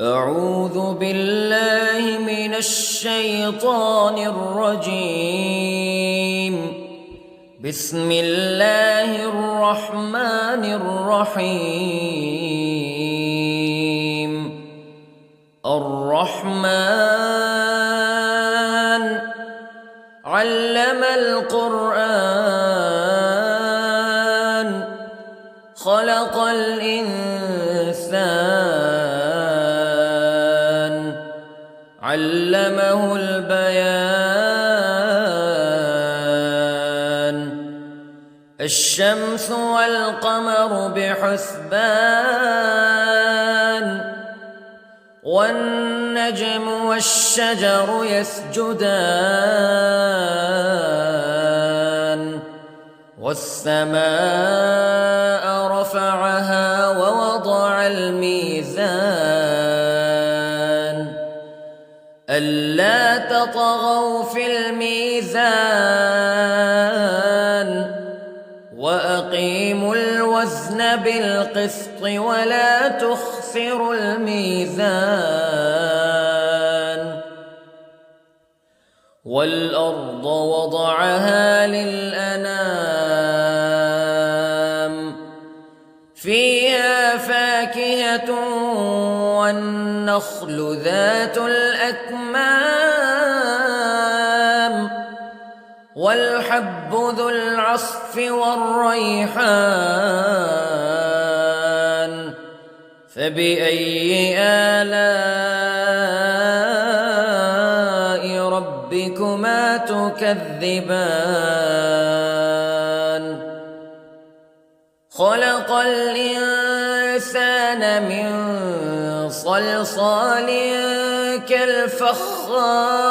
أعوذ بالله من الشيطان الرجيم. بسم الله الرحمن الرحيم. الرحمن علم القرآن خلق الإنسان علمه البيان. الشمس والقمر بحسبان والنجم والشجر يسجدان والسماء رفعها ووضع الميزان ألا تطغوا في الميزان وأقيموا الوزن بالقسط ولا تخسروا الميزان. والأرض وضعها للأنام فيها فاكهة والنخل ذات الأكمام والحب ذو العصف والريحان فبأي آلاء ربكما تكذبان. خلق الإنسان من صلصال كالفخار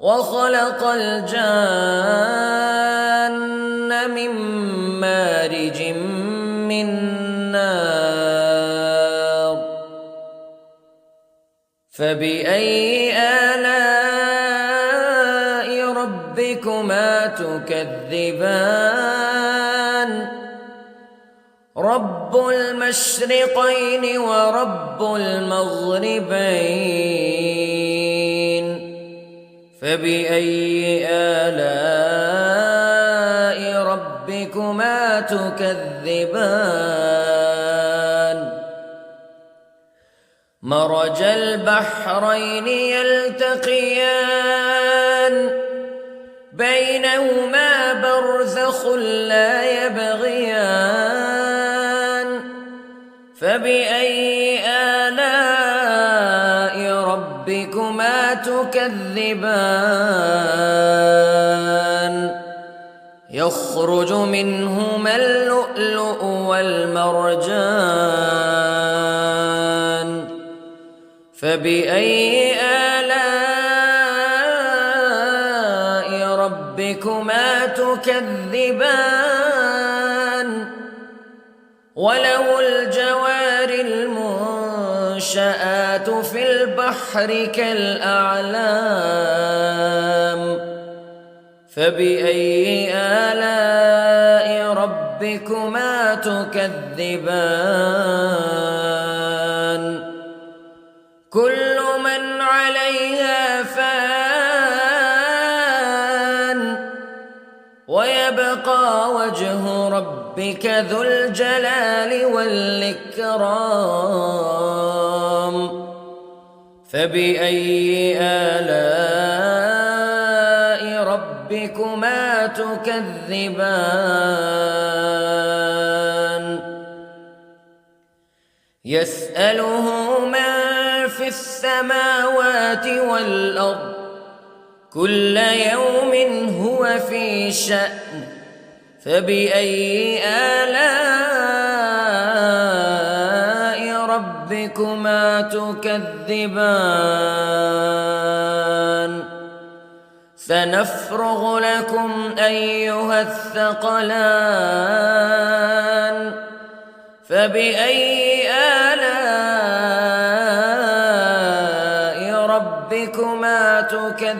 وخلق الجان من مارج من نار فبأي آلاء ربكما تكذبان. رب المشرقين ورب المغربين فبأي آلاء ربكما تكذبان. مرج البحرين يلتقيان بينهما برزخ لا يبغيان فبأي آلاء ربكما تكذبان. يخرج منهما اللؤلؤ والمرجان فبأي آلاء ربكما تكذبان. وله الجوار المنشآت في البحر كالأعلام فبأي آلاء ربكما تكذبان. كل من عليها فان ويبقى وجه ربك ذو الجلال والإكرام فبأي آلاء ربكما تكذبان. يسأله من في السماوات والأرض كل يوم هو في شأن فبأي آلاء ربكما تكذبان. سنفرغ لكم أيها الثقلان فبأي آلاء ربكما تكذبان.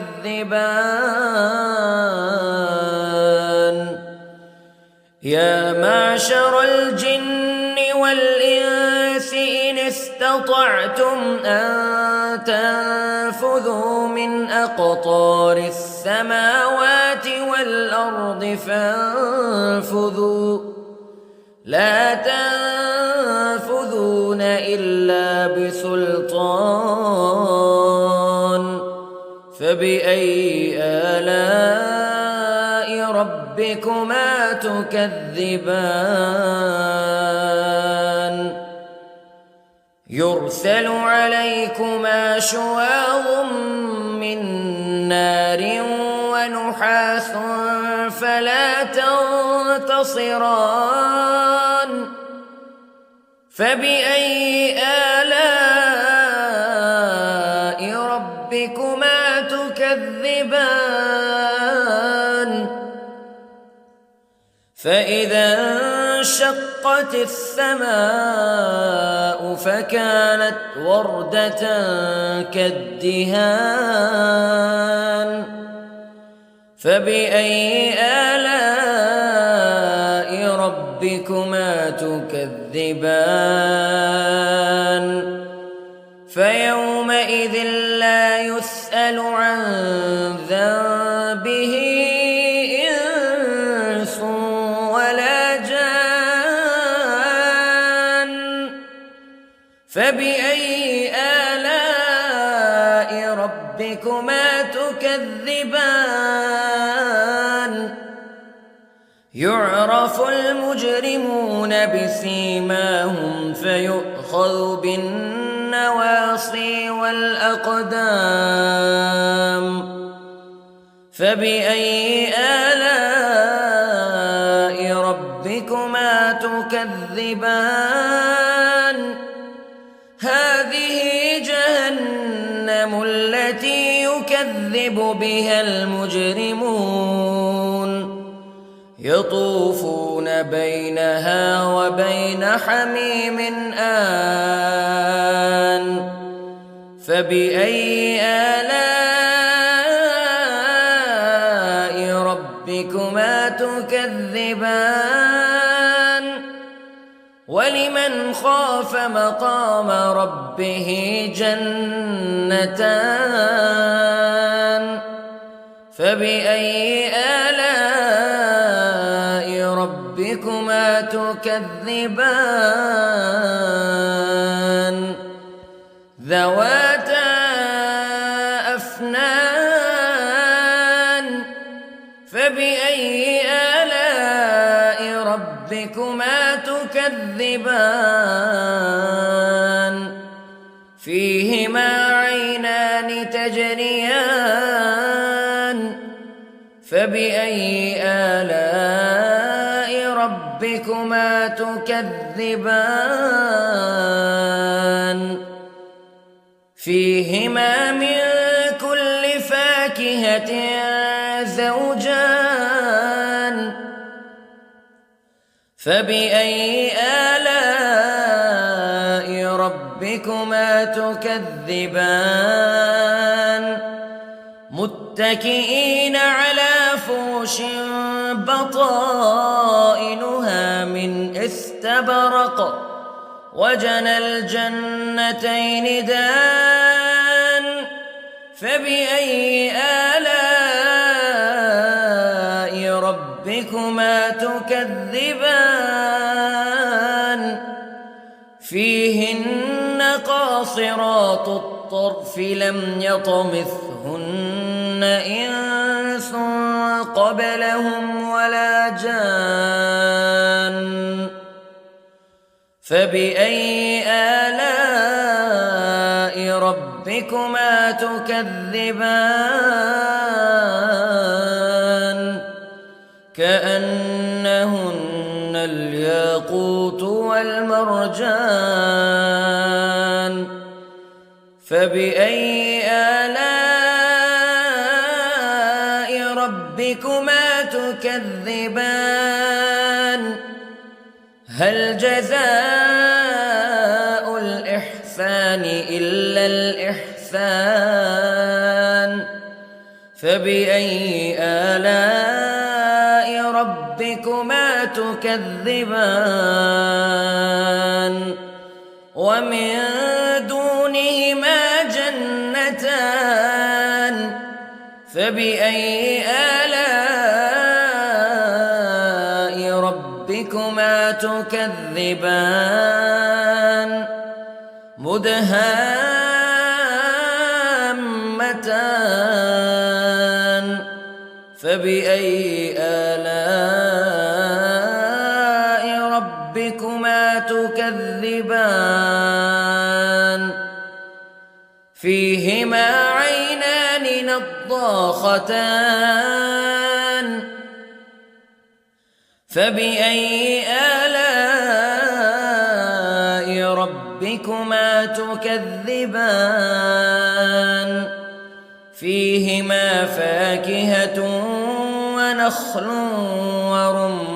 يا معشر الجن والإنس استطعتم أن تنفذوا من أقطار السماوات والأرض فانفذوا لا تنفذون إلا بسلطان فبأي آلاء ربكما تكذبان يرسل عليكما شواظ من نار ونحاس فلا تنتصران فبأي آلاء ربكما تكذبان فإذا انشقت السماء فكانت وردة كالدهان فبأي آلاء ربكما تكذبان فيومئذ لا يسأل عن ذنبه إنس ولا جان فبأي آلاء ربكما تكذبان يعرف المجرمون بسيماهم فيؤخذ بالنواصي والأقدام فبأي آلاء ربكما تكذبان هذه جهنم التي يكذب بها المجرمون يطوفون بينها وبين حميم آن فبأي آلاء ربكما تكذبان ولمن خاف مقام ربه جنتان فبأي آلاء ربكما تكذبان ذواتا أفنان فبأي آلاء ربكما تكذبان فيهما عينان تجريان فبأي آلاء ربكما تكذبان فيهما من كل فاكهة زوجان فبأي آلاء ربكما تكذبان متكئين على فرش بطائنها من استبرق وجنى الجنتين دان فبأي آلاء ربكما تكذبان فيهن قاصرات الطرف لم يطمثهن إنس قبلهم ولا جان فبأي آلاء ربكما تكذبان كأنهن الياقوت والمرجان فبأي آلاء ربكما تكذبان هل جزاء الإحسان إلا الإحسان فبأي آلاء ربكما تكذبان ومن دونهما جنتان فبأي آلاء ربكما تكذبان مدهامتان فبأي آلاء ربكما تكذبان فيهما عينان نضاختان فبأي آلاء ربكما تكذبان فيهما فاكهة ونخل ورمان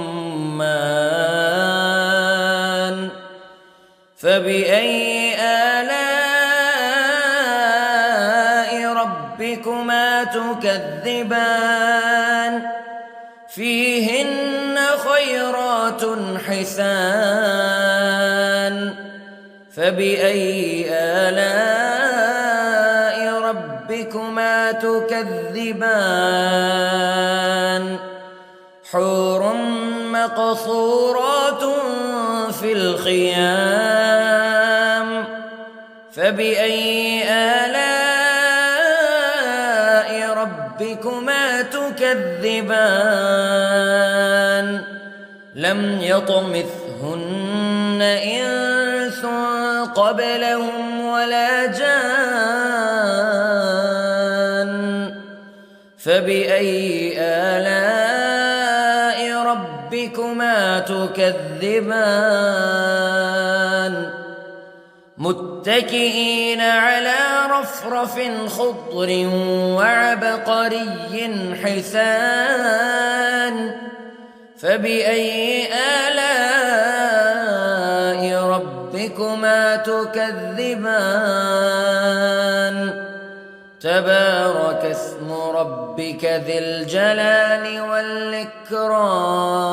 فبأي آلاء ربكما تكذبان فيهن خيرات حسان فبأي آلاء ربكما تكذبان حور مقصورات في الخيام فبأي آلاء ربكما تكذبان لم يطمثهن إنس قبلهم ولا جان فبأي آلاء ربكما تكذبان متكئين على رفرف خضر وعبقري حسان فبأي آلاء ربكما تكذبان تبارك اسم ربك ذي الجلال والإكرام